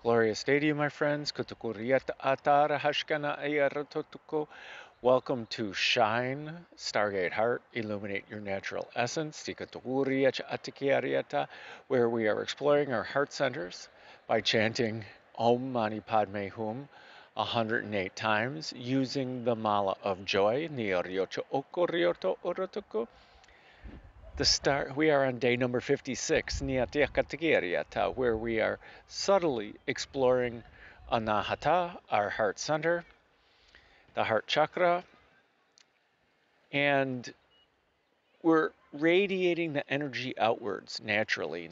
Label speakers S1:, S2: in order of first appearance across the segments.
S1: Glorious day to you, my friends. Welcome to Shine, Stargate Heart, Illuminate Your Natural Essence, where we are exploring our heart centers by chanting Om Mani Padme Hum 108 times using the mala of joy. We are on day number 56, where we are subtly exploring Anahata, our heart center, the heart chakra, and we're radiating the energy outwards naturally.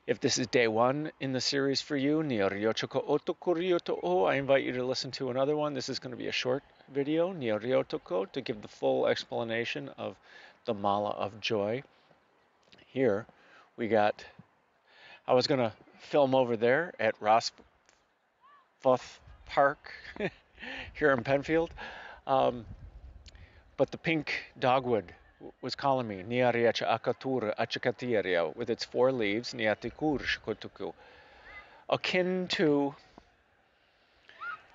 S1: If this is day one in the series for you, I invite you to listen to another one. This is going to be a short video, to give the full explanation of the mala of joy. Here we got, I was going to film over there at Rossforth Park here in Penfield, but the pink dogwood was calling me, Niariacha akatura achakatiaria, with its four leaves, Niatikur, akin to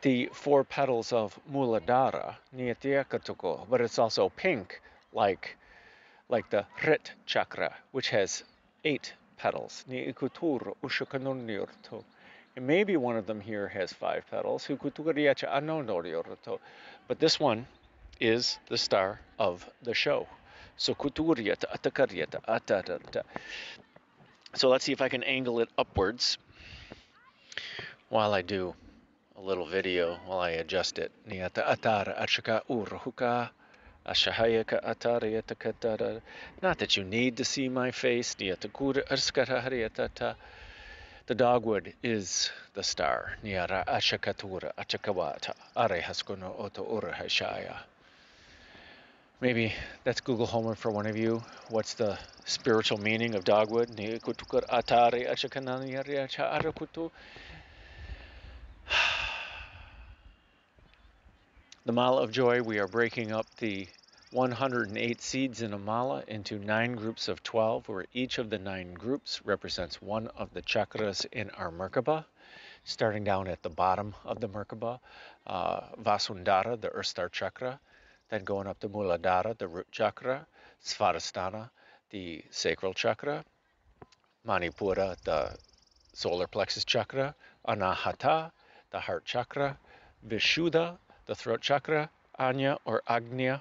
S1: the four petals of Muladhara, Niatiakatuko, but it's also pink, like the Hrit chakra, which has 8 petals. And maybe one of them here has 5 petals. But this one is the star of the show. So let's see if I can angle it upwards while I do a little video, while I adjust it. Not that you need to see my face. The dogwood is the star. Maybe that's Google homework for one of you. What's the spiritual meaning of dogwood? The mala of joy, we are breaking up the 108 seeds in a mala into 9 groups of 12, where each of the 9 groups represents one of the chakras in our Merkaba, starting down at the bottom of the Merkaba, Vasundhara, the Earth Star chakra, then going up to Muladhara, the root chakra, Svadhisthana, the sacral chakra, Manipura, the solar plexus chakra, Anahata, the heart chakra, Vishuddha, the throat chakra, Anya or Agnya,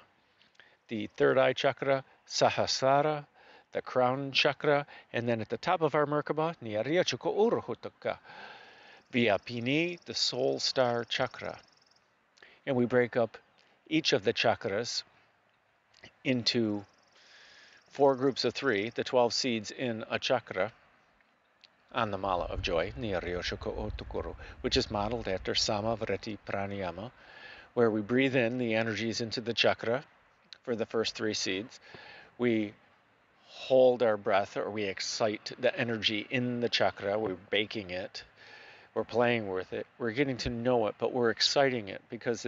S1: the third eye chakra, Sahasrara, the crown chakra, and then at the top of our Merkaba, Vyapini, the soul star chakra. And we break up each of the chakras into 4 groups of 3, the 12 seeds in a chakra on the mala of joy, which is modeled after Samavriti Pranayama, where we breathe in the energies into the chakra for the first 3 seeds. We hold our breath, or we excite the energy in the chakra. We're baking it. We're playing with it. We're getting to know it, but we're exciting it because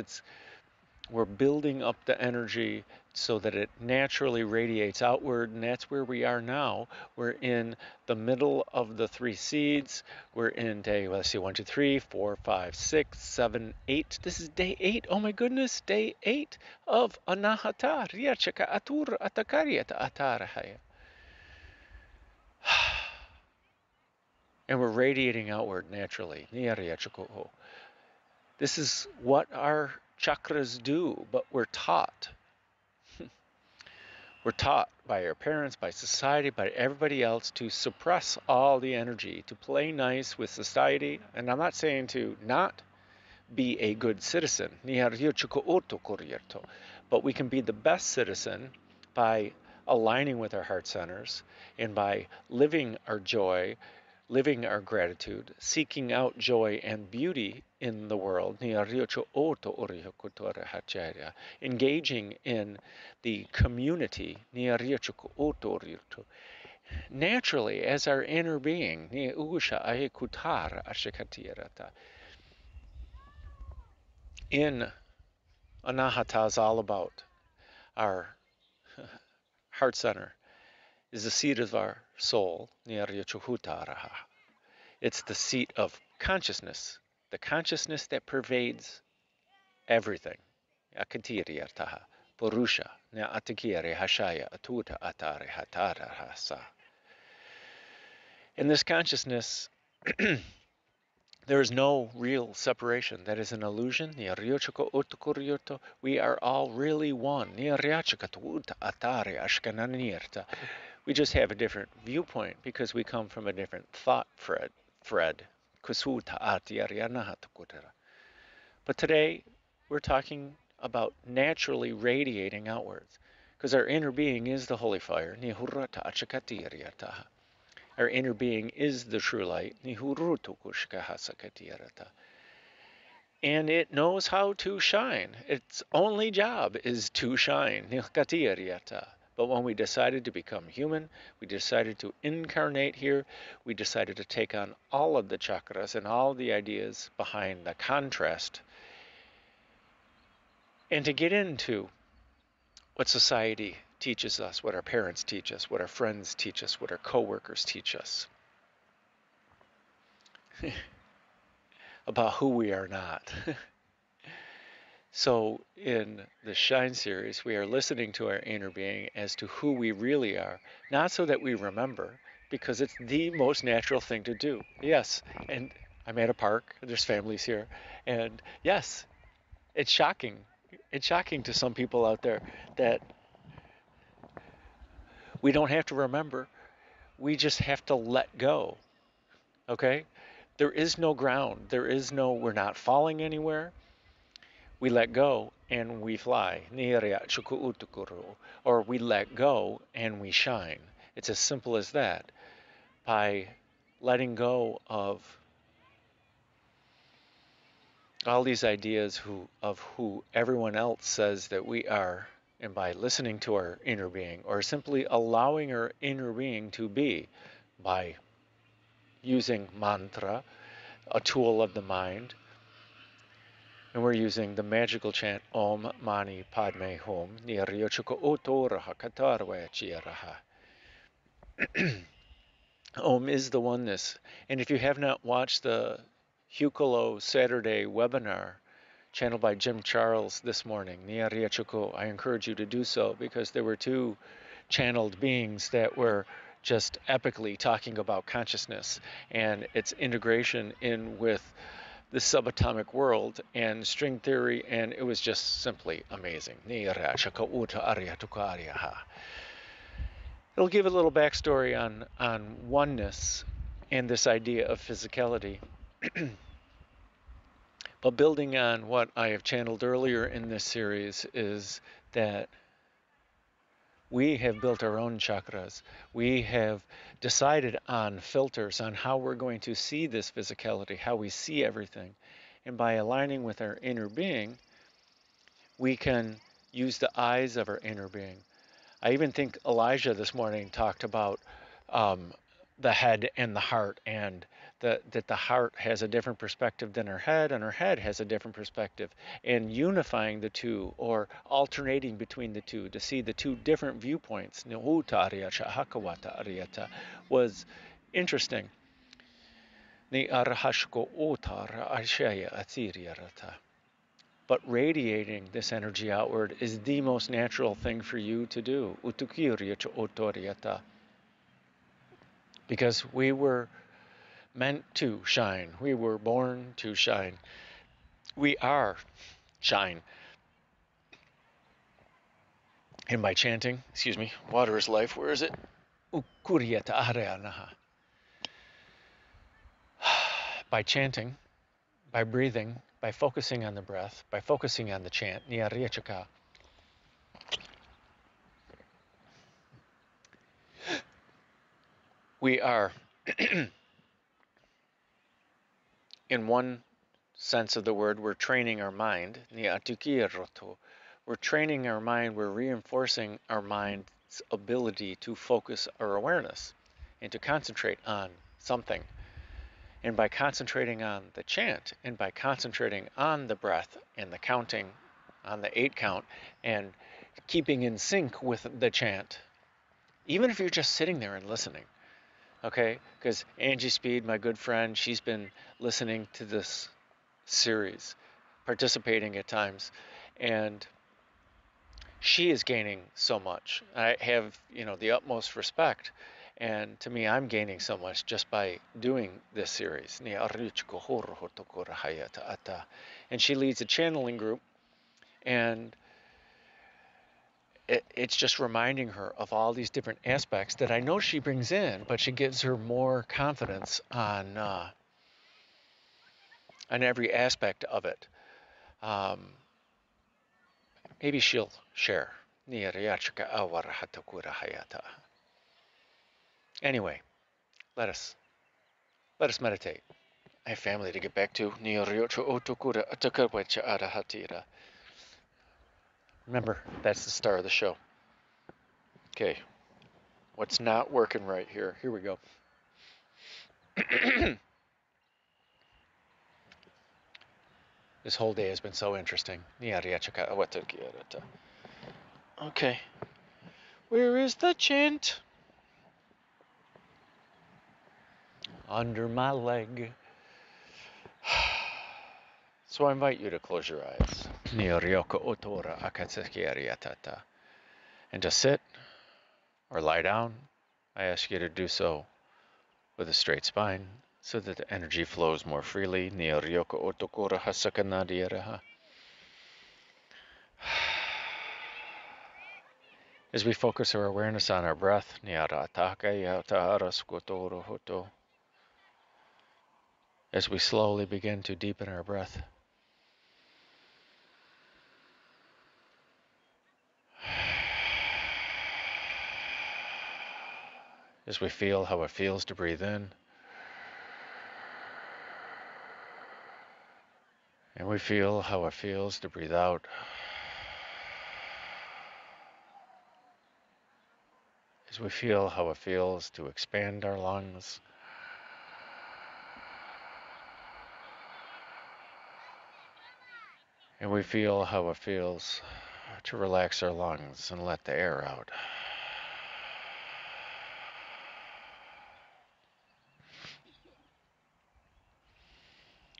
S1: we're building up the energy so that it naturally radiates outward, and that's where we are now. We're in the middle of the 3 seeds. We're in day, let's see, 1, 2, 3, 4, 5, 6, 7, 8. This is day 8. Oh my goodness, day 8 of Anahata. Riachaka Atur Atakaryata Atarahaya. And we're radiating outward naturally. This is what our chakras do, but we're taught. We're taught by our parents, by society, by everybody else to suppress all the energy, to play nice with society. And I'm not saying to not be a good citizen, but we can be the best citizen by aligning with our heart centers and by living our joy, living our gratitude, seeking out joy and beauty in the world, engaging in the community, naturally as our inner being. In Anahata is all about our heart center, is the seat of our soul, It's the seat of consciousness, the consciousness that pervades everything. Akatiriyataha, purusha, ne atikiri hashaya, atuta atare hatara hasa. In this consciousness, there is no real separation. That is an illusion. We are all really one. We just have a different viewpoint because we come from a different thought thread. But today, we're talking about naturally radiating outwards because our inner being is the holy fire. Our inner being is the true light. And it knows how to shine. Its only job is to shine. But when we decided to become human, we decided to incarnate here, we decided to take on all of the chakras and all the ideas behind the contrast, and to get into what society teaches us, what our parents teach us, what our friends teach us, what our coworkers teach us about who we are not. So in the Shine series, we are listening to our inner being as to who we really are, not so that we remember, because it's the most natural thing to do. Yes, and I'm at a park, there's families here, and yes, it's shocking. It's shocking to some people out there that we don't have to remember, we just have to let go, okay? There is no ground, we're not falling anywhere. We let go and we fly. Or we let go and we shine. It's as simple as that. By letting go of all these ideas of who everyone else says that we are, and by listening to our inner being, or simply allowing our inner being to be, by using mantra, a tool of the mind. And we're using the magical chant Om Mani Padme Hum Niryochuko Otoraha Katarwa Chiaraha. Om is the oneness. And if you have not watched the Hukalo Saturday webinar channeled by Jim Charles this morning, Niryochuko, I encourage you to do so, because there were two channeled beings that were just epically talking about consciousness and its integration in with the subatomic world and string theory, and it was just simply amazing. It'll give a little backstory on oneness and this idea of physicality. But building on what I have channeled earlier in this series is that we have built our own chakras. We have decided on filters on how we're going to see this physicality, how we see everything. And by aligning with our inner being, we can use the eyes of our inner being. I even think Elijah this morning talked about the head and the heart, and that the heart has a different perspective than our head, and our head has a different perspective, and unifying the two or alternating between the two to see the two different viewpoints was interesting. But radiating this energy outward is the most natural thing for you to do. Because we were meant to shine. We were born to shine. We are shine. And by chanting, excuse me, water is life, where is it? By chanting, by breathing, by focusing on the breath, by focusing on the chant, we are, in one sense of the word, we're training our mind. We're training our mind, we're reinforcing our mind's ability to focus our awareness and to concentrate on something. And by concentrating on the chant, and by concentrating on the breath and the counting, on the 8 count, and keeping in sync with the chant, even if you're just sitting there and listening, Okay, because Angie Speed, my good friend, she's been listening to this series, participating at times, and she is gaining so much. I have, the utmost respect. And to me, I'm gaining so much just by doing this series. And she leads a channeling group, and it's just reminding her of all these different aspects that I know she brings in, but she gives her more confidence on every aspect of it. Um, Maybe she'll share. Anyway, let us meditate. I have family to get back to. Remember, that's the star of the show. Okay, what's not working right here? Here we go. This whole day has been so interesting. Okay, where is the chant? Under my leg. So I invite you to close your eyes. And to sit or lie down. I ask you to do so with a straight spine so that the energy flows more freely. As we focus our awareness on our breath, as we slowly begin to deepen our breath, as we feel how it feels to breathe in, and we feel how it feels to breathe out. As we feel how it feels to expand our lungs, and we feel how it feels to relax our lungs and let the air out.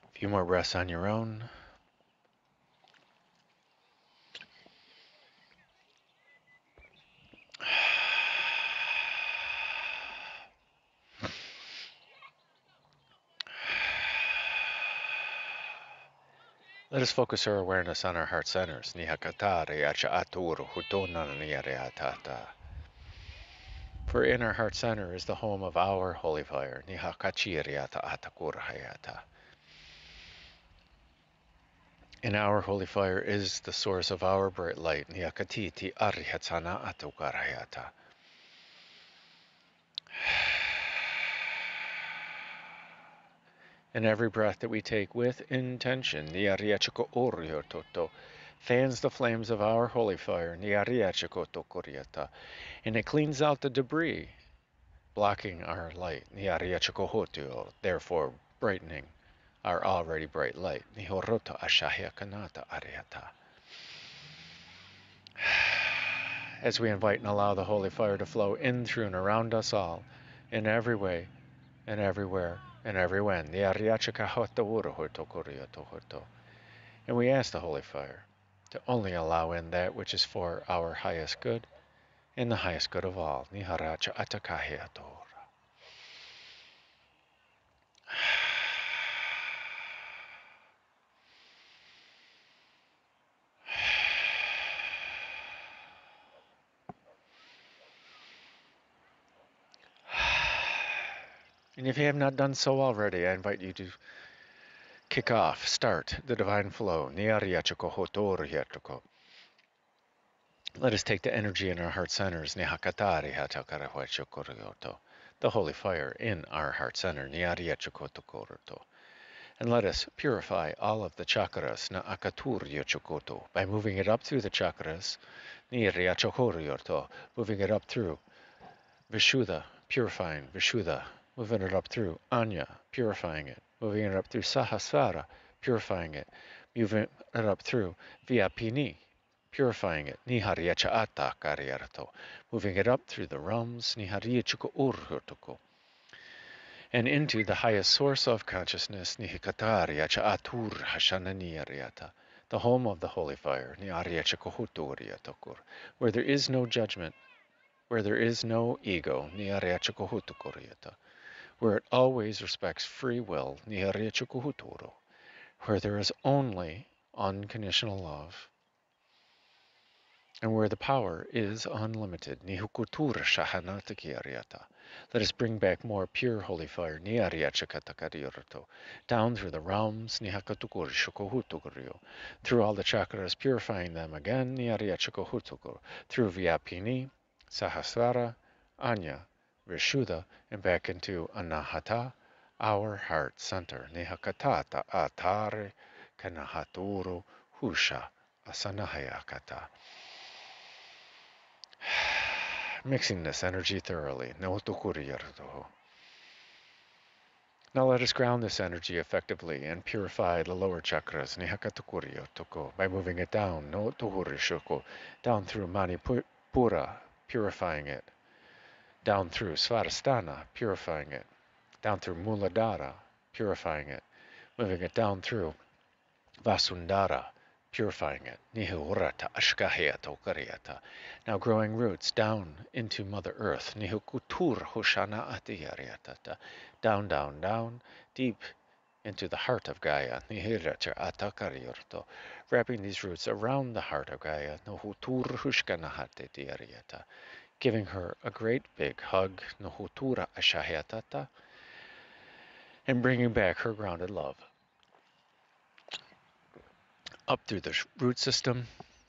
S1: A few more breaths on your own. Let us focus our awareness on our heart centers. For in our heart center is the home of our holy fire. And our holy fire is the source of our bright light. And every breath that we take with intention fans the flames of our holy fire, and it cleans out the debris blocking our light, therefore brightening our already bright light. As we invite and allow the holy fire to flow in, through, and around us all, in every way, and everywhere, and every when. And we ask the holy fire to only allow in that which is for our highest good, and the highest good of all. And if you have not done so already, I invite you to start the divine flow. Let us take the energy in our heart centers, the holy fire in our heart center, and let us purify all of the chakras by moving it up through the chakras, moving it up through Vishuddha, purifying Vishuddha, moving it up through Anya, purifying it, moving it up through Sahasrara, purifying it, moving it up through Vyapini, purifying it, moving it up through the realms, and into the highest source of consciousness, Nihikataria Chaatur Hashananiyariata, the home of the holy fire, Niariachakohuturiatokur, where there is no judgment, where there is no ego, Niariachakohutukuriata, where it always respects free will, Niariachakohuturu, where there is only unconditional love, and where the power is unlimited. Nihukutur shahanatakiariata. Let us bring back more pure holy fire, niariachakatakariorto, down through the realms, nihakatukur shukohutukurio, through all the chakras, purifying them again, niariachakohutukur, through Vyapini, Sahasrara, Anya, Vishuddha, and back into Anahata, our heart center, nihakatata atare kanahaturu husha asanahayakata. Mixing this energy thoroughly. Now let us ground this energy effectively and purify the lower chakras by moving it down, down through Manipura, purifying it, down through Svadhisthana, purifying it, down through Muladhara, purifying it, moving it down through Vasundhara, purifying it. Nihurata ashkahiyata ukariyata. Now growing roots down into Mother Earth. Nihukutur hushana atiyariyatata. Down, down, down, deep into the heart of Gaia. Nihiracha atakariyurto. Wrapping these roots around the heart of Gaia. Nuhutur hushkanahate diyariyata. Giving her a great big hug. Nuhutura ashahiyatata. And bringing back her grounded love. Up through the root system,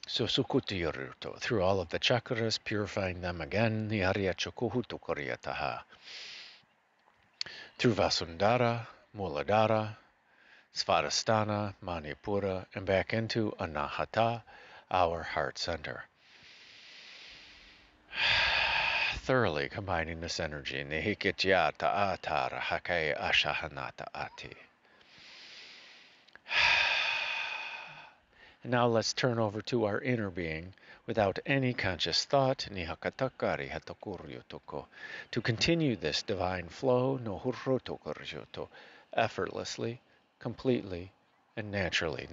S1: through all of the chakras, purifying them again, through Vasundhara, Muladhara, Svadhisthana, Manipura, and back into Anahata, our heart center. Thoroughly combining this energy, Nihikityata Atara Hake Ashahanata Ati. And now let's turn over to our inner being without any conscious thought, to continue this divine flow, effortlessly, completely, and naturally.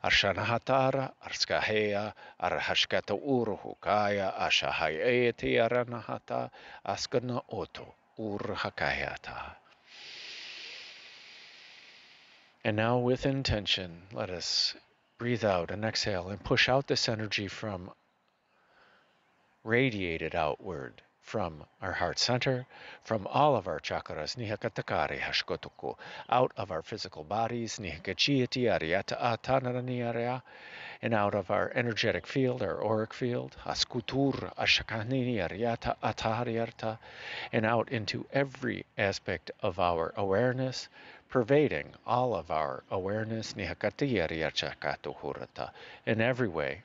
S1: Arshanahatara, Arskaheya, Arhashkata Uruhukaya, Ashahayeti Aranahata, Askana Oto, Urhakayata. And now with intention, let us breathe out and exhale and push out this energy from radiated outward from our heart center, from all of our chakras, nihakatakari hashkotuku, out of our physical bodies, nihikachiati ariata atanaraniarea, and out of our energetic field, our auric field, askutur ashakani ariata atariarta, and out into every aspect of our awareness, pervading all of our awareness, nihakatiyariachakatuhurata, in every way,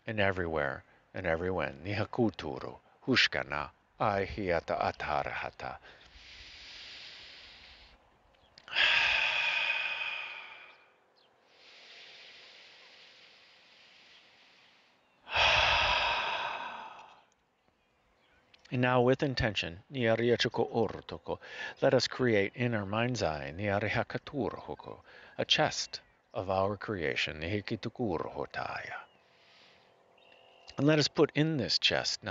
S1: in everywhere, and everywhen, nihakuturu, hushkana, ahiata atarahata. And now with intention, let us create in our mind's eye a chest of our creation. And let us put in this chest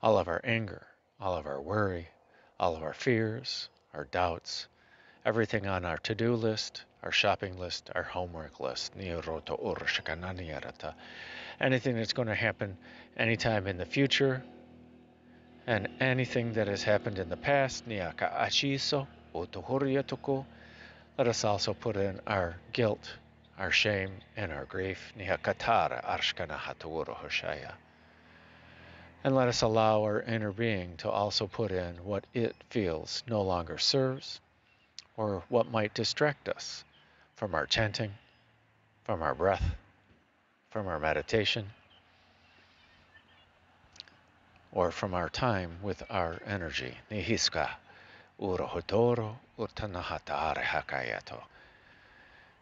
S1: all of our anger, all of our worry, all of our fears, our doubts, everything on our to-do list, our shopping list, our homework list. Anything that's going to happen anytime in the future, and anything that has happened in the past, let us also put in our guilt, our shame, and our grief. And let us allow our inner being to also put in what it feels no longer serves, or what might distract us from our chanting, from our breath, from our meditation, or from our time with our energy. Nihiska urohotoro utanahatare hakayato.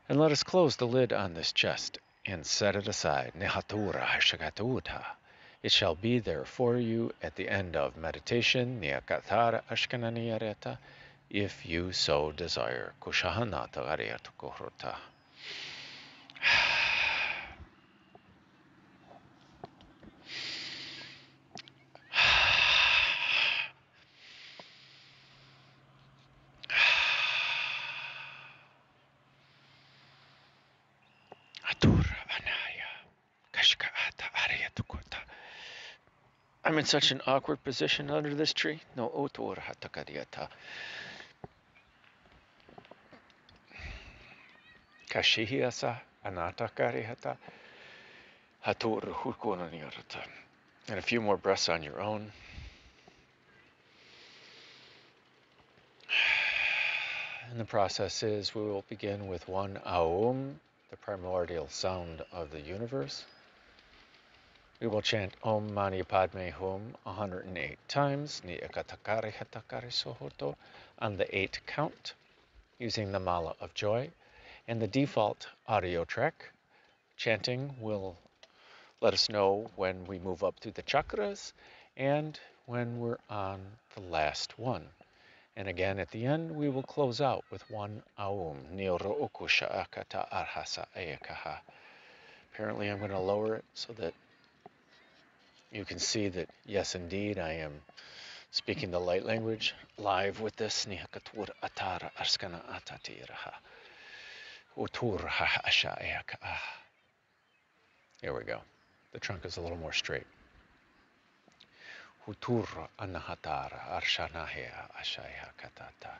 S1: And let us close the lid on this chest and set it aside. Nihatura hashagatuta. It shall be there for you at the end of meditation, Niakathara Ashkananiyareta, if you so desire. Kushahanata Ariatu Kohorta. I'm in such an awkward position under this tree. No otor hatakariata. Kashihiasa anatakariata. Hator hukonaniarata. And a few more breaths on your own. And the process is we will begin with one Aum, the primordial sound of the universe. We will chant Om Mani Padme Hum 108 times, Ni Ekatakari Hatakari Sohoto, on the 8 count, using the Mala of Joy. And the default audio track chanting will let us know when we move up through the chakras and when we're on the last one. And again, at the end, we will close out with one Aum, Nioro Okusha Akata Arhasa Ayakaha. Apparently, I'm going to lower it so that you can see that, yes, indeed, I am speaking the light language live with this. Nihakatur atara arskana atatiraha. Uturha asha ayaka. Here we go. The trunk is a little more straight. Huturra anahatara arshanahea ashaya katata.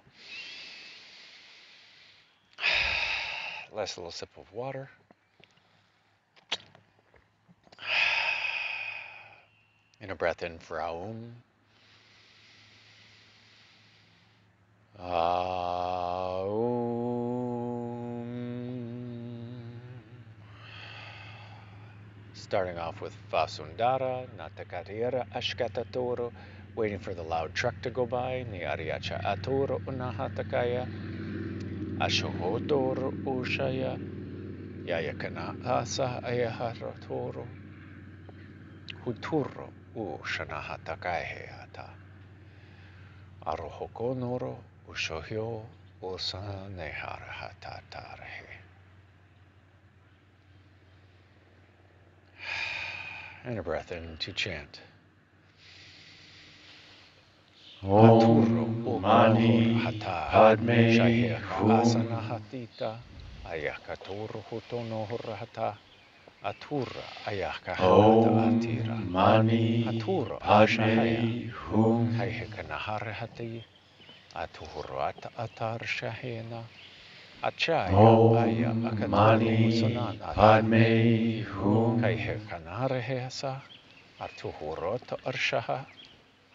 S1: Last little sip of water. And a breath in for Aum. Starting off with Vasundara, Natakarira Ashkatatoro, waiting for the loud truck to go by, Niariacha Atoro Unahatakaya, Ashohotoro Ushaya, Yayakana Asa Ayaharatoro, Huturo Ushanahatakayata, Arohokonoro Ushohyo Usaneharahatatarehe. And a breath in to chant.
S2: Om Mani Padme Hum.
S1: Asanahatita Ayakatoro Hutonohorahata Atura Ayakahata Atira
S2: Om Mani
S1: Atura
S2: Padme Hum.
S1: Kaihekanaharahati Atuhurata Atar Shahena Achaya Aya
S2: Om
S1: Akatoro
S2: Mani
S1: Sunana
S2: Padme Hum.
S1: Kaihekanarehesa Atuhurota Arshaha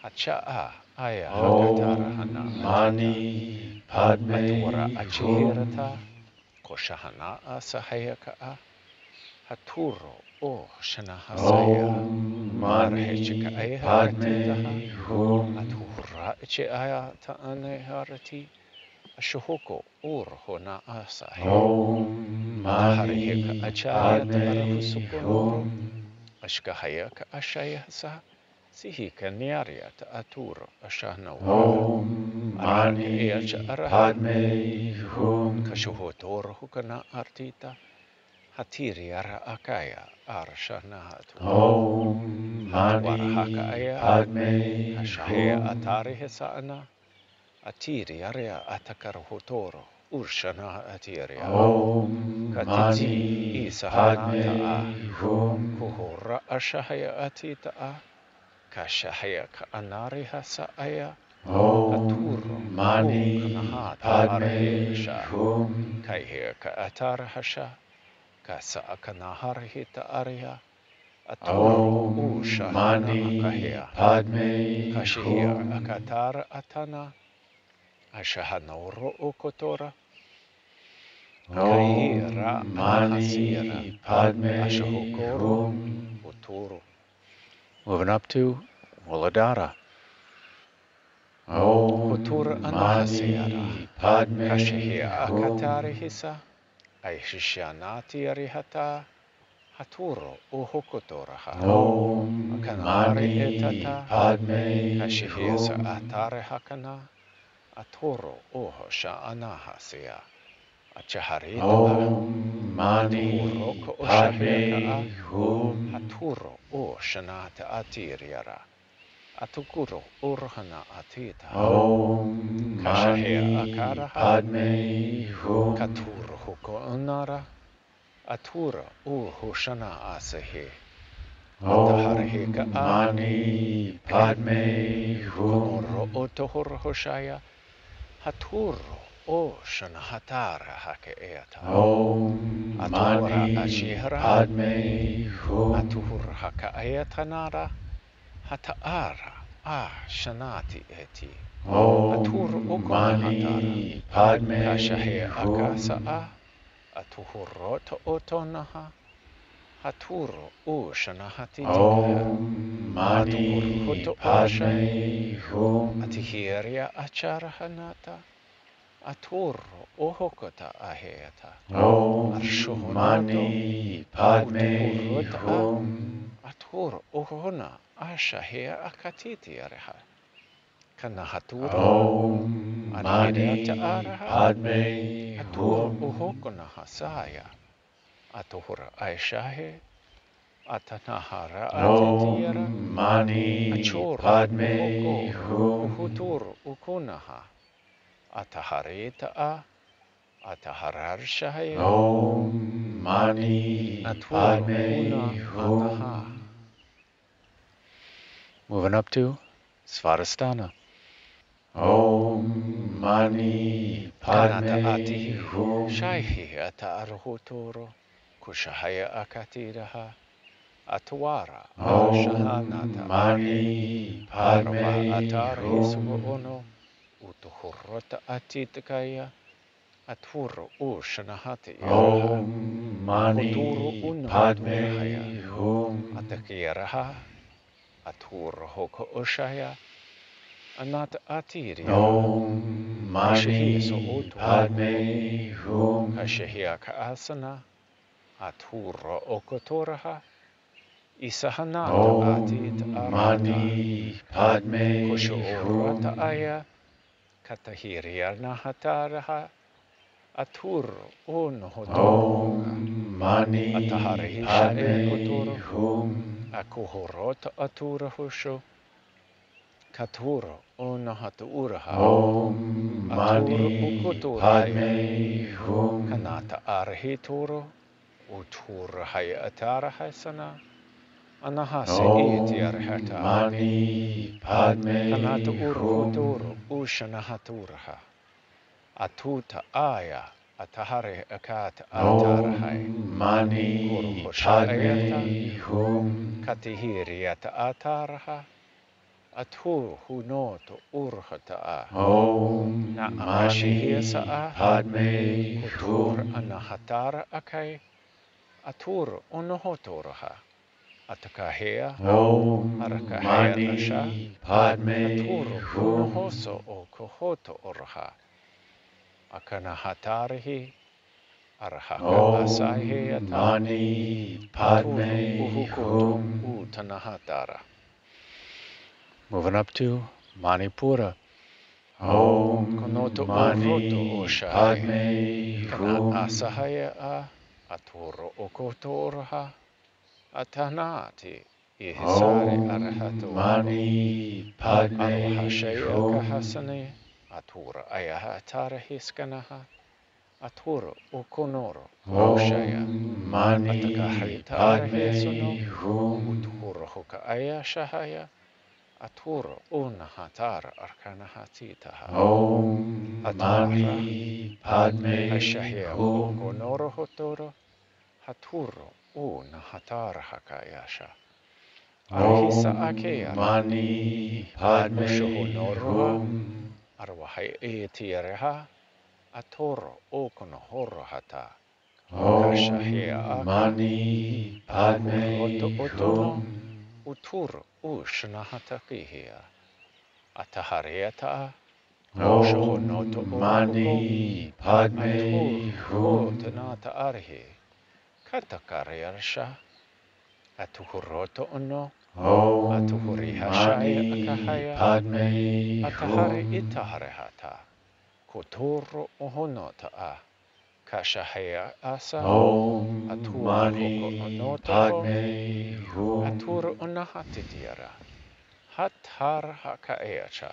S1: Hacha'a Aya Hakatarahana
S2: Om Mani Padme
S1: Atura
S2: Hum.
S1: Achihirata Koshahana Asahayaka'a Haturo O Shanahasaya
S2: Om Mani
S1: Arhechika
S2: Padme Hum.
S1: Atura Ichiaya Ta'ane Harati Ashohoko Ur Hona Asahaya
S2: Om Mani
S1: Achaya
S2: Padme
S1: Ta'arahusukonoro
S2: Hum.
S1: Ashkahayaka Ashayasa Sihika Niaria Ta'aturo Ashano
S2: Om Mani Padme Hum.
S1: Kashuhotor Hukana Artita Hatiri Ara Akaya Arshanahatu
S2: Om Mani Padme
S1: Kashahaya
S2: Hum.
S1: Atari Hesana Atiri Area Atakarohotoro Urshana Atiria
S2: Om Mani Padme Hum.
S1: Kuhora Ashahaya Atita Kashahaya Anari Hasaya
S2: Om Mani Padme Hum.
S1: Kaiheka Atar Hasha Kasa Akanahar Arya Aturo
S2: Om Mani Padme
S1: Kashihia
S2: Hum.
S1: Akatar Atana Ashahanoro Okotora
S2: Om Mani Padme Hum.
S1: Uturu. Moving up to Muladhara.
S2: Om Mani Padme
S1: Kashihia
S2: Hum.
S1: Akatari Hisa Aishishanati Arihata Haturo uhokotoraha.
S2: Om
S1: Akanahari
S2: Mani
S1: etata.
S2: Padme
S1: Kashihisa
S2: Hum.
S1: atare hakana. Atoro oho sha'anahasya. Achaharita
S2: Om
S1: Aturo
S2: Mani
S1: ko oshaheka
S2: Padme Hum.
S1: Haturo o shanata atiriara. Atukuro urhana atita.
S2: Om
S1: Kashahea
S2: Mani
S1: akaraha.
S2: Padme Hum.
S1: Katuro huko unara. Atura uhushana asahe. Atahareheka
S2: Om
S1: a.
S2: Mani Padme
S1: Konoro
S2: Hum.
S1: otohor hoshaya. Haturo o shanahatara hake eata.
S2: Om
S1: Atuhora
S2: Mani
S1: ashihara.
S2: Padme Hum.
S1: Atuhur haka eatanara. Hataara shanati eti. Atur
S2: Om
S1: okonahatara.
S2: Mani Padme
S1: Kashahe akasa
S2: Hum.
S1: atuhuroto otonaha. Haturo shanahatitikaha.
S2: Om
S1: Atuhur
S2: Mani
S1: hoto orasha.
S2: Padme Hum.
S1: Atihiria acharahanata. Aturo ohokota aheata.
S2: Om
S1: Arshohonoto.
S2: Mani Padme
S1: Utuhurota
S2: Hum.
S1: Atur ohona ashahea akatiti areha. Kanahaturo.
S2: Om
S1: Arhirata
S2: Mani
S1: araha.
S2: Padme
S1: Atur
S2: Hum.
S1: ohokona hasaya. Atuhura aishahe. Atanahara atitiara.
S2: Om Mani
S1: Achoro
S2: Padme
S1: uhoko.
S2: Hum.
S1: Uhutur ukunaha. Ataharita Atahararshahe.
S2: Om Mani
S1: Aturo una
S2: Padme
S1: anaha.
S2: Hum.
S1: Moving up to Svadhisthana.
S2: Om Mani
S1: Kanata
S2: Padme
S1: atihi.
S2: Hum.
S1: Shaihi ata arhutoro. Kushahaya akatiraha. Atwara
S2: Om
S1: shahanata arhe.
S2: Mani
S1: Arava
S2: Padme
S1: atarhi suva
S2: Hum.
S1: ono. Utuhurrota atitakaya. Aturo shanahati yaraha.
S2: Om
S1: Hoturu
S2: Mani
S1: unahatunahaya.
S2: Padme Hum.
S1: Atakiraha. Aturo hoko oshaya. Anata atiriara.
S2: Om
S1: Kashihi so
S2: Mani
S1: otoro.
S2: Padme Hum.
S1: Kashihia kaasana. Aturo okotoraha. Isahanata atit
S2: Om
S1: arata.
S2: Mani Padme
S1: Kusho orata
S2: Hum.
S1: aya. Katahiria nahataraha. Aturo onohotoruga.
S2: Om Mani
S1: Ataharihisha
S2: Padme
S1: ekotoro.
S2: Hum.
S1: Akuhorota atura husho. Katuro onahatu uraha.
S2: Om
S1: Atur
S2: Mani
S1: ukutur aya.
S2: Padme Hum.
S1: Kanata arhituro. Utur haya atarahasana. Anahase iti
S2: Om
S1: arhata.
S2: Mani
S1: Kanata
S2: Padme
S1: urhuturo.
S2: Hum.
S1: Ushanahaturaha. Atuta aya. Atahare akat atarahai.
S2: Om Mani
S1: Kuruhosha ayata.
S2: Padme Hum.
S1: Katihiriata ataraha. Atu hunoto urhata. Na
S2: Om Mani
S1: aashihisa
S2: Padme
S1: kutur
S2: Hum.
S1: anahatara akai. Atur onohotoraha. Atakahea.
S2: Om
S1: Arakahea asha.
S2: Mani Padme
S1: Aturu
S2: Hum.
S1: unohoso o kohoto oraha. Akanahatarihi. Arahaka
S2: Om
S1: asaiheata.
S2: Mani
S1: Aturu
S2: Padme
S1: uhukoto
S2: Hum.
S1: utanahatara. Moving up to Manipura.
S2: Om
S1: Konoto uroto
S2: Mani
S1: oshahe.
S2: Padme
S1: Kana
S2: Hum.
S1: asahaya aturo okotoraha. Atanati ihisare
S2: Om
S1: arahatoro.
S2: Mani Padme
S1: Arwahashaya
S2: Hum.
S1: kahasane. Atura ayahatara hiskanaha. Aturo ukonoro oshaya.
S2: Om Mani
S1: Atakahrita arahesono.
S2: Padme Hum.
S1: Uthuro hoka ayashahaya. Aturo unahatara arkanahatitaha.
S2: Om
S1: Atahara.
S2: Mani Padme
S1: Hashahia
S2: Hum.
S1: okonoro hotoro. Haturo unahatara hakayasha. Arhisa
S2: Om
S1: akeara.
S2: Mani Padme
S1: Oshohonoroha.
S2: Hum.
S1: Arwahai etiareha. Atoro okonohorohata. Kashahia
S2: Om
S1: aka.
S2: Mani
S1: Atuhuroto
S2: Padme
S1: otono.
S2: Hum.
S1: Utur ushnahatakiya. Atahariata. Oshohonoto
S2: Om
S1: orahoko.
S2: Mani Padme
S1: Aturu
S2: Hum.
S1: tanata arhi. Katakariarsha. Atuhuroto ono.
S2: Om
S1: Atuhuri hashaya
S2: Mani
S1: akahaya.
S2: Padme
S1: Atahari
S2: Hum.
S1: itaharehata. Kotoro ohonota a. Kashahaya asa.
S2: Om
S1: Atura hoko
S2: Mani
S1: onotoho.
S2: Padme
S1: Atura
S2: Hum.
S1: onahatitiara. Hatar hakaeacha.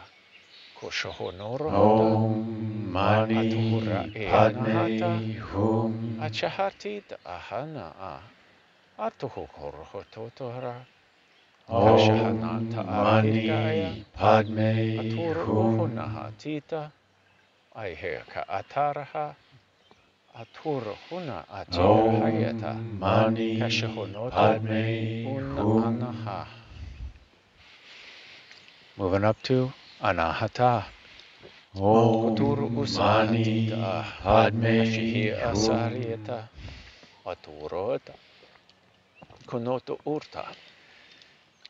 S1: Koshohonoro hoda.
S2: Om
S1: Atuhura
S2: Mani
S1: eanahata.
S2: Padme Hum.
S1: Achahati ahana a. Atuhukoro hototora. Kashahanata
S2: Om
S1: arahikaya.
S2: Mani Padme
S1: Atura
S2: Hum.
S1: ohonahatita. Aiheka ataraha. Atura huna atirahayata.
S2: Om Mani
S1: Kashahonoto
S2: Padme
S1: una anaha.
S2: Hum.
S1: Moving up to Anahata. Koturu
S2: Om
S1: usahatita.
S2: Mani Padme
S1: Kashihi
S2: Hum.
S1: asarieta. Aturota. Kunoto urta.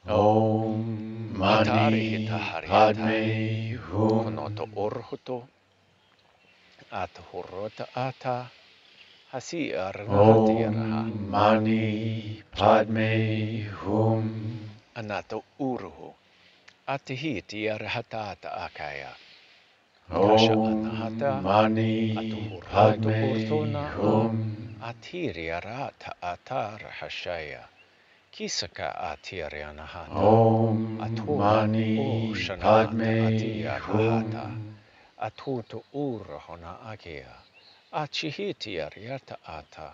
S2: Om
S1: Hatari
S2: Mani
S1: hitahariata.
S2: Padme
S1: Kunoto
S2: Hum.
S1: urhuto. Atahurota ata. Hasi arnahatiaraha.
S2: Om Mani Padme Hum.
S1: Anato uruhu. Atihiti arhatata akaya. Kasha
S2: Om
S1: anahata.
S2: Mani
S1: Atuhuroto
S2: Padme
S1: urtona a.
S2: Hum.
S1: Atiri arata atar hashaya. Kisaka atiri anahata.
S2: Om
S1: Atura o
S2: Mani
S1: shanahata ati
S2: Padme
S1: arahata.
S2: Hum.
S1: Atuto urahona agia. Achihiti ariata ata.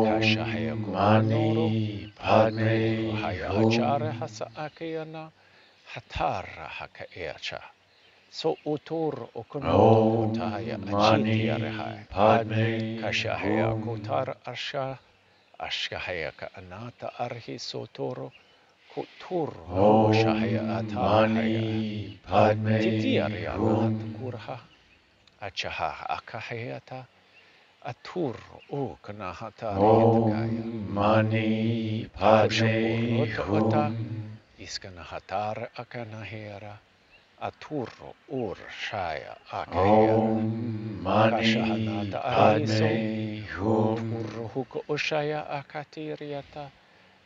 S1: Kashahaya
S2: Om
S1: ko onoro.
S2: Mani Padme
S1: Aturahaya achara
S2: Hum.
S1: hasa akayana. Hatara haka eacha. So utur okonoto hotaya
S2: Om
S1: achiti
S2: Mani
S1: arahai.
S2: Padme
S1: Kashahaya
S2: Hum.
S1: kotar arsha. Ashkahaya ka anata arhi sotoro. Kuturo ho shahaya
S2: Om
S1: atarahaya.
S2: Mani
S1: Titi
S2: Padme
S1: ariana
S2: Hum.
S1: hatakurha. Achaha akahayata. Atur o kanahatari hitakaya.
S2: Om Mani
S1: Kusha
S2: Padme
S1: uroto ota.
S2: Hum.
S1: Iskanahatara akanahera. Aturo ur shaya akahera.
S2: Om Mani
S1: Kashahanata arhiso.
S2: Padme
S1: Uturo
S2: Hum.
S1: huko oshaya akatiriata.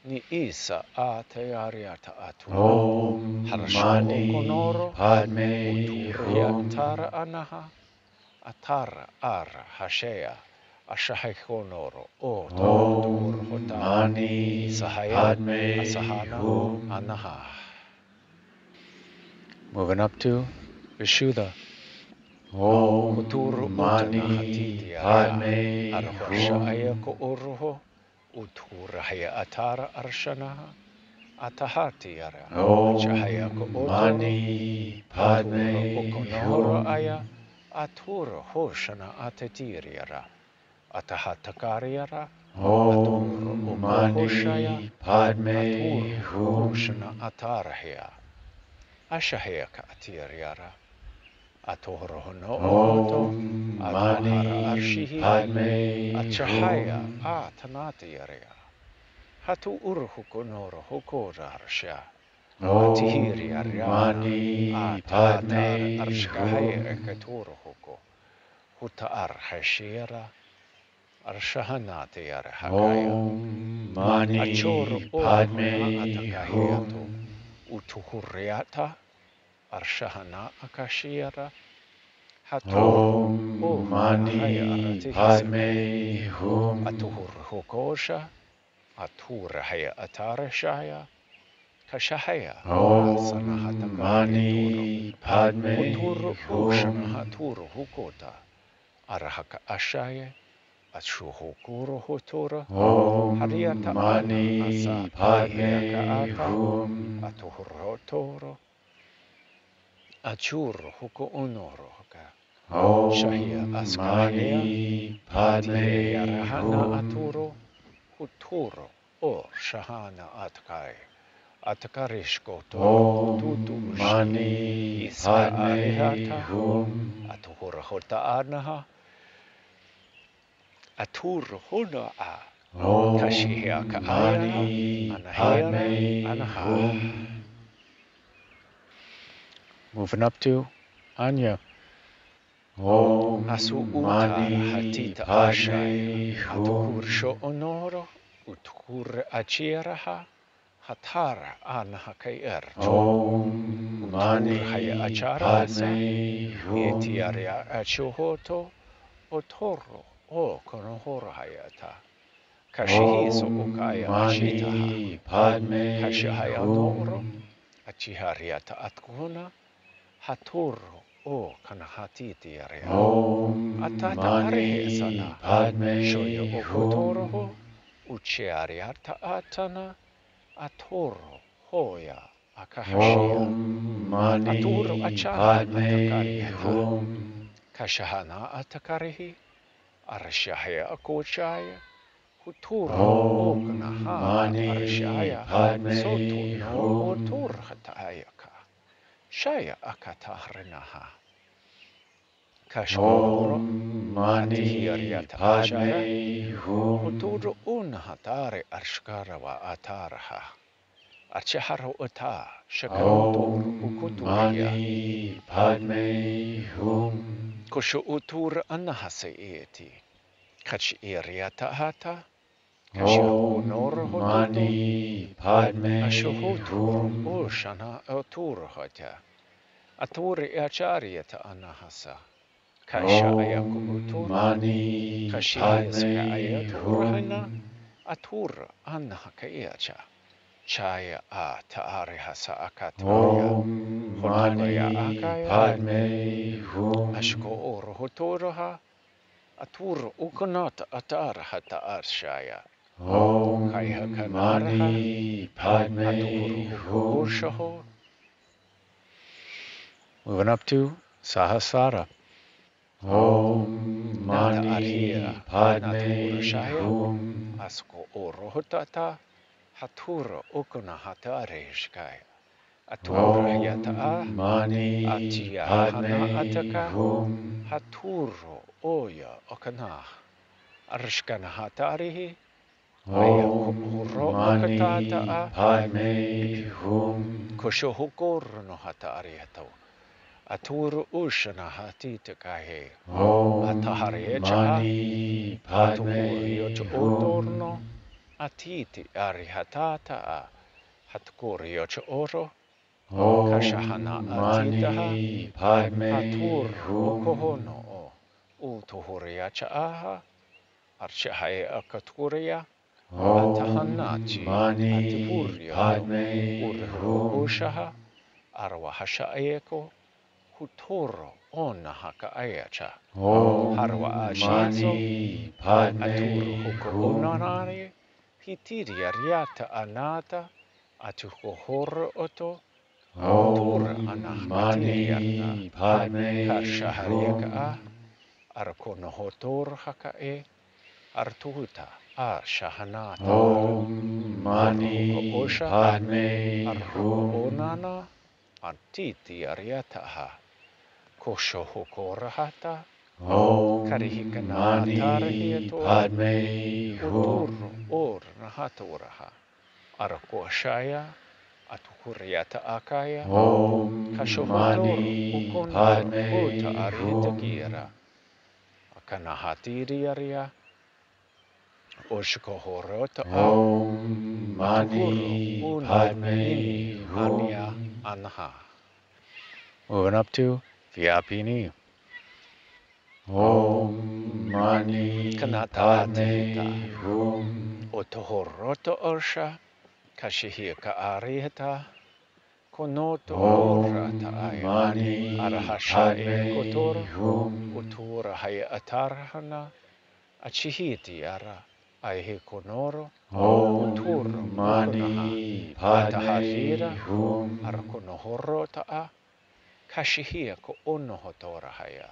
S1: Ni isa atayariata atura.
S2: Om
S1: Harsho
S2: Mani
S1: okonoro.
S2: Padme
S1: Uturhia atara
S2: Hum.
S1: anaha. Atara ara hashea. Ashahaikonoro. O tohotur
S2: Om
S1: hota.
S2: Mani
S1: Isahaya.
S2: Padme
S1: Asahana.
S2: Hum.
S1: Anaha. Moving up to Vishuddha. Kuturu
S2: Om
S1: utanahati
S2: Mani
S1: aria.
S2: Padme
S1: Arahorsha ayako
S2: Hum.
S1: uruho. Uturahaya atara arshanaha. Atahati ara. Achahayako
S2: Om
S1: otoro.
S2: Mani
S1: Atura
S2: Padme
S1: okonohoro aya.
S2: Hum.
S1: Atura hoshana atetiriara. Atahatakariara. Atura
S2: Om
S1: okohoshaya.
S2: Mani Padme
S1: Atura hoshana
S2: Hum.
S1: atarahia. Ashahayaka atiriara. Atohorohono onoto.
S2: Om
S1: Atohara
S2: Mani
S1: arshihi.
S2: Padme
S1: Achahaya
S2: Hum.
S1: atanatiaria. Hatu uruhukonoro hokorarsha. Atihiri
S2: Om
S1: ariana.
S2: Mani
S1: Atahatar
S2: Padme
S1: arshkahaya
S2: Hum.
S1: ekaturo hoko. Huta arhashira. Arshahanati arhakaya.
S2: Om
S1: Achor
S2: Mani
S1: ohona
S2: Padme
S1: atakahiato.
S2: Hum.
S1: Utuhuriata. Arshahana akashira. Hatoro
S2: Om
S1: ohona haya
S2: Mani
S1: aratihisaka.
S2: Padme Hum.
S1: Atuhur hokosha. Atura haya atarashaya. Kashahaya
S2: Om
S1: asanahatakariatoro.
S2: Mani Padme
S1: Kuturu
S2: Hum.
S1: ushanahaturu hukota. Arahaka ashaya. Ashuhukuro hotora.
S2: Om
S1: Hariata ana asa
S2: Mani
S1: eheaka
S2: Padme
S1: ata.
S2: Hum.
S1: Atuhurotoro. Achur huko onoro hoka. Shahia
S2: Om
S1: askahea.
S2: Mani
S1: Atihia
S2: Padme
S1: rahana
S2: Hum.
S1: aturo. Huturo or shahana atkai. Atakarishkoto
S2: Om
S1: hututushi.
S2: Mani
S1: Iska
S2: Padme
S1: arihata.
S2: Hum.
S1: Atuhurahota anaha. Aturhuna a. Kashiheaka
S2: Om
S1: ayara.
S2: Mani
S1: Anahera.
S2: Padme
S1: Anaha.
S2: Hum.
S1: Moving up to Anya. Asu
S2: Om
S1: utara
S2: Mani
S1: hatita ashaya.
S2: Padme
S1: Atuhursho
S2: Hum.
S1: onoro. Utukur achiraha. Hatara Anahakair.
S2: Om Mani
S1: Haya Achara Hasa.
S2: Padme Hum.
S1: Etiaria Achuhoto. Otoro. O Konohora Hayata. Kashihiso
S2: Om
S1: Ukaya Ashitaha.
S2: Mani Padme
S1: Kashihaya Noro.
S2: Hum.
S1: Achihariata Atkuna. Haturo. O Kanahatiti Area.
S2: Om
S1: Atata Arehe
S2: Mani
S1: Sana.
S2: Padme
S1: Shoya Okotoro.
S2: Hum.
S1: Uchiariata Atana. Atoro. Hoya. Akahashia.
S2: Om
S1: Aturo
S2: Mani
S1: Achana
S2: Padme
S1: Atakariata.
S2: Hum.
S1: Kashahana Atakarihi. Arashaya Akochaya. Huturo
S2: Om
S1: Okanaha
S2: Mani
S1: Arashaya. Soto
S2: Padme
S1: no
S2: Hum.
S1: Otur Hatayaka. Shaya Akatahrinaha. Kashkohoro.
S2: Om Mani
S1: Atihiriata Achara.
S2: Padme Hum.
S1: Huturo Unhatare Arshkarawa Ataraha. Achaharo Ata. Shakarutur
S2: Om
S1: Ukuturia.
S2: Mani Padme Hum.
S1: Kushu Utur Anahase Eti. Kachi Iriata Hata. Kashaho Nor
S2: Om
S1: Hotuto.
S2: Mani Padme
S1: Ashuhotur
S2: Hum.
S1: Ushana Otur Hata. Aturi Achariata Anahasa. Kasha Ayako
S2: Om
S1: Utur.
S2: Mani
S1: Kashihiska
S2: Padme
S1: Ayaturahana.
S2: Hum.
S1: Atur Anahakayacha. Chaya A Taarihasa Akaturia.
S2: Om
S1: Hotoria
S2: Mani
S1: Akaya.
S2: Padme Hum.
S1: Ashko Or Hotoraha. Atur Ukunata Atarahata Arshaya. Kaiha
S2: Om
S1: Kanaraha.
S2: Mani
S1: Atur
S2: Padme
S1: Huko
S2: Hum.
S1: Urshaho. Moving up to Sahasrara.
S2: Om
S1: Nata
S2: Mani
S1: Arhira. Nata
S2: Padme
S1: Urashaya.
S2: Hum.
S1: Asko Orohotata. Hatura Ukuna Hatarishkaya. Atura Yata.
S2: Om Mani
S1: Atia Hana
S2: Padme
S1: Ataka.
S2: Hum.
S1: Haturo Oya Okana. Arshkana Hatarihi. Aya
S2: Om
S1: Huro
S2: Mani
S1: Okatata.
S2: Padme Hum.
S1: Koshohukor no Hatariato. Atur Ushana Hatitakahe.
S2: Om
S1: Atahariecha.
S2: Mani
S1: Atuhuriot
S2: Padme
S1: Otorno.
S2: Hum.
S1: Atiti Arihatata. Hatkuriot Oro. Kashahana
S2: Om
S1: Atitaha.
S2: Mani Padme
S1: Hatur
S2: Hum.
S1: Okohono. Utuhuriacha Aha. Archahae Akaturia.
S2: Om
S1: Atahanachi.
S2: Mani
S1: Atipurioto.
S2: Padme
S1: Urhuko
S2: Hum.
S1: Ushaha. Arwahasha Ayeko. Hutoro ona haka ayacha. Harwa
S2: Om
S1: ashizo.
S2: Mani
S1: Aturu
S2: Padme
S1: huko
S2: Hum.
S1: onanari. Hitiria riata anata. Atuko horo oto. Utura
S2: Om
S1: anahmatiriata.
S2: Mani Padme
S1: Kashahariaka a.
S2: Hum.
S1: Arkono hotor haka e. Artuhuta a shahanata ara.
S2: Om
S1: Urhuko
S2: Mani
S1: osha.
S2: Padme
S1: Arhuko
S2: Hum.
S1: onana. Antiti ariata ha. Kosho hokorahata.
S2: Om
S1: Karihikana
S2: Mani
S1: atarahiatora.
S2: Padme
S1: Uturo
S2: Hum.
S1: or nahatoraha. Arakoshaya. Atukuriata akaya.
S2: Om
S1: Kashohotor
S2: Mani
S1: ukonoro. Uta
S2: Padme Hum.
S1: aritagira. Akanahatiriaria. Oshkohorota a.
S2: Om
S1: Atuhuro
S2: Mani
S1: una. Ini.
S2: Padme
S1: Ania.
S2: Hum.
S1: Anha. Moving up to Vyapini.
S2: Om Mani
S1: Kanata atihita.
S2: Padme Hum.
S1: Otohoroto orsha. Kashihika arihita. Konoto orata
S2: Om
S1: aya.
S2: Mani
S1: Arahasha e
S2: Padme
S1: kotoro.
S2: Hum.
S1: Utura haya atarhana. Achihiti ara. Aihe konoro. Uturo
S2: Om
S1: ukonaha.
S2: Mani
S1: Ataharira.
S2: Padme Hum.
S1: Arakonohorota a. Kashihia ko onohotora haya.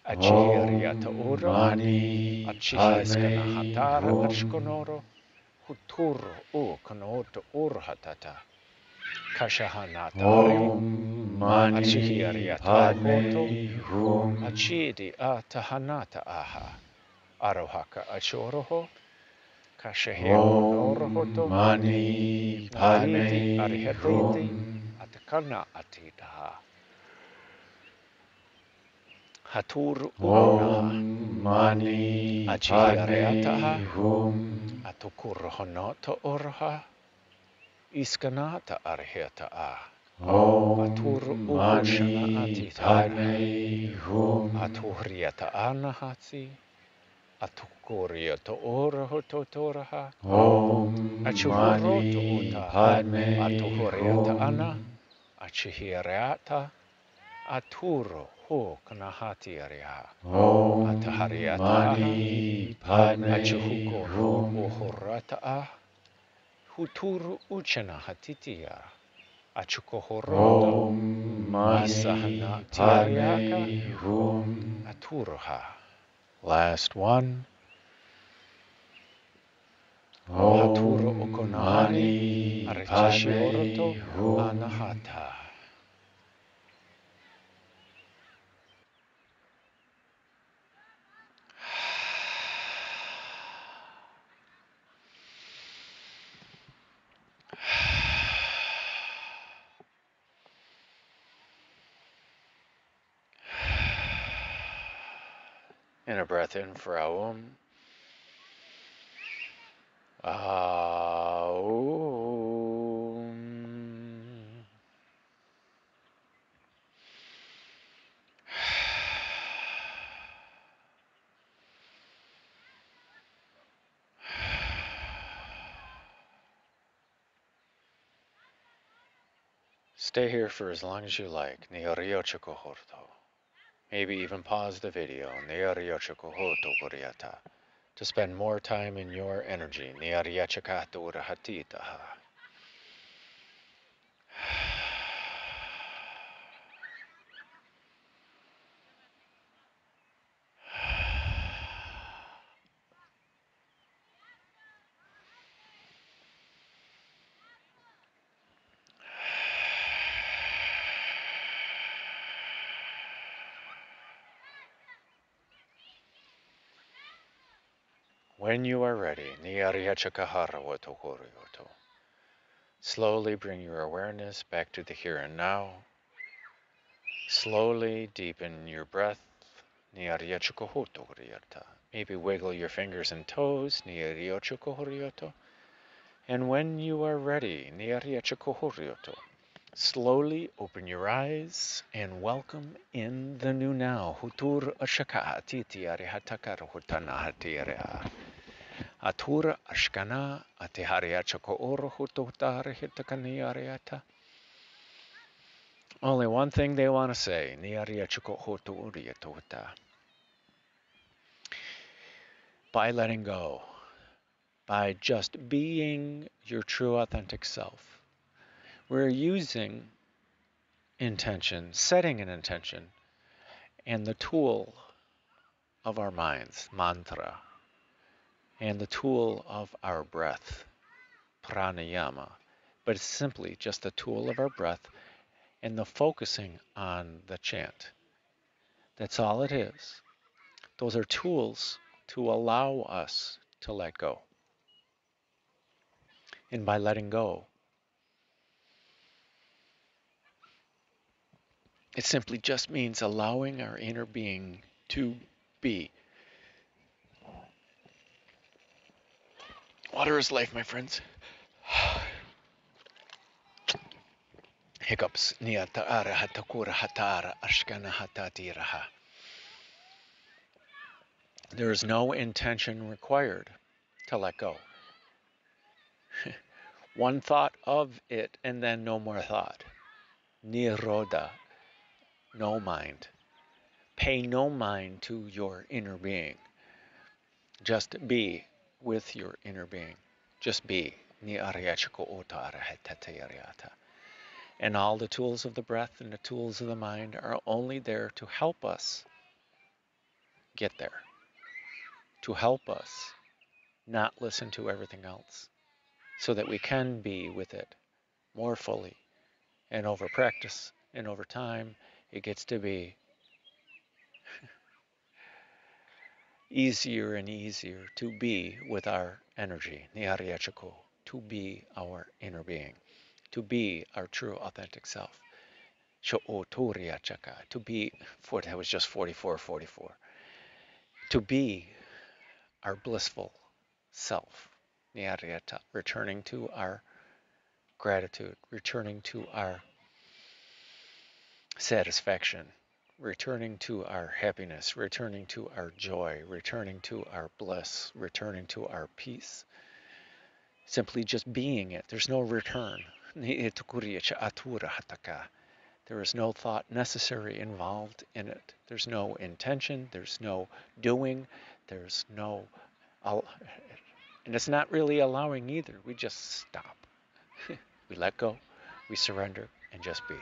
S1: Achihiriata
S2: Om
S1: ura.
S2: Mani
S1: Achihiskana
S2: Padme
S1: hatara
S2: Hum.
S1: arshkonoro. Huturo u konoto urhatata. Kashahanata arihi.
S2: Om Mani
S1: Achihiriata ahoto.
S2: Padme Hum.
S1: Achidi atahanata aha. Arohaka achoroho. Kashaheko
S2: Om
S1: norohoto.
S2: Mani
S1: Natiti
S2: Padme
S1: arihatiti.
S2: Hum.
S1: Atakana atitaha. Hatur unaha.
S2: Om Mani
S1: Achihiriataha.
S2: Padme Hum.
S1: Atukurhonoto orha. Iskanata arheta a.
S2: Om
S1: Atur ukoshana
S2: Mani
S1: atitaya.
S2: Padme Hum.
S1: Aturiata anahatsi. Atukuriata orahoto toraha.
S2: Om
S1: Achuhuroto
S2: Mani
S1: uta.
S2: Padme
S1: Atuhuriata ana.
S2: Hum.
S1: Achihiriata. Aturo ho kanahati ariha.
S2: Om
S1: Atahariata aha.
S2: Mani Padme
S1: Achuhuko no
S2: Hum.
S1: ohorata ah. Huturu uchana hatitia. Achukohoroto.
S2: Om
S1: Isahana
S2: Mani
S1: tiariaka.
S2: Padme Hum.
S1: Aturuha. Last one. Haturo
S2: Om
S1: okonahari.
S2: Mani
S1: Arichishioroto.
S2: Padme Hum.
S1: Anahata. And a breath in for Aum. Aum. Stay here for as long as you like. Nioriochikohorto. Maybe even pause the video. Nioriochikohoto goriata. To spend more time in your energy. Niariachakato urahatitaha. When you are ready, Niariachakaharawato. Slowly bring your awareness back to the here and now. Slowly deepen your breath. Maybe wiggle your fingers and toes. And when you are ready, slowly open your eyes and welcome in the new now. Hutur ashaka atiti arihatakar hutana Atura ashkana atihariachako oro hutotare hitakani ariata. Only one thing they want to say. By letting go, by just being your true authentic self, we're using intention, setting an intention, and the tool of our minds, mantra, and the tool of our breath, pranayama. But it's simply just the tool of our breath and the focusing on the chant. That's all it is. Those are tools to allow us to let go. And by letting go, it simply just means allowing our inner being to be. Water is life, my friends. Hiccups. Niatara hatakura hatara ashkana hatatiraha. There is no intention required to let go. One thought of it and then no more thought. Nirodha, no mind. Pay no mind to your inner being. Just be with your inner being. Just be. And all the tools of the breath and the tools of the mind are only there to help us get there. To help us not listen to everything else. So that we can be with it more fully. And over practice and over time, it gets to be easier and easier to be with our energy, to be our inner being, to be our true authentic self. To be, that was just 44. To be our blissful self, returning to our gratitude, returning to our satisfaction, returning to our happiness, returning to our joy, returning to our bliss, returning to our peace. Simply just being it. There's no return. There is no thought necessary involved in it. There's no intention. There's no doing. There's no, and it's not really allowing either. We just stop. We let go. We surrender and just be.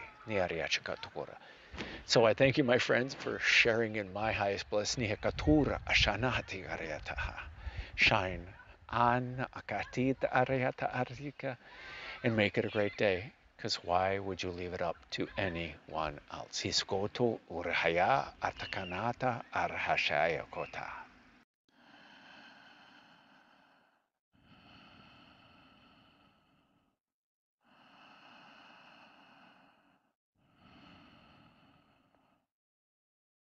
S1: So I thank you, my friends, for sharing in my highest bliss. Shine on akatita arayata arika and make it a great day. Because why would you leave it up to anyone else? Hiskoto urahaya atakanata arhashaya kota.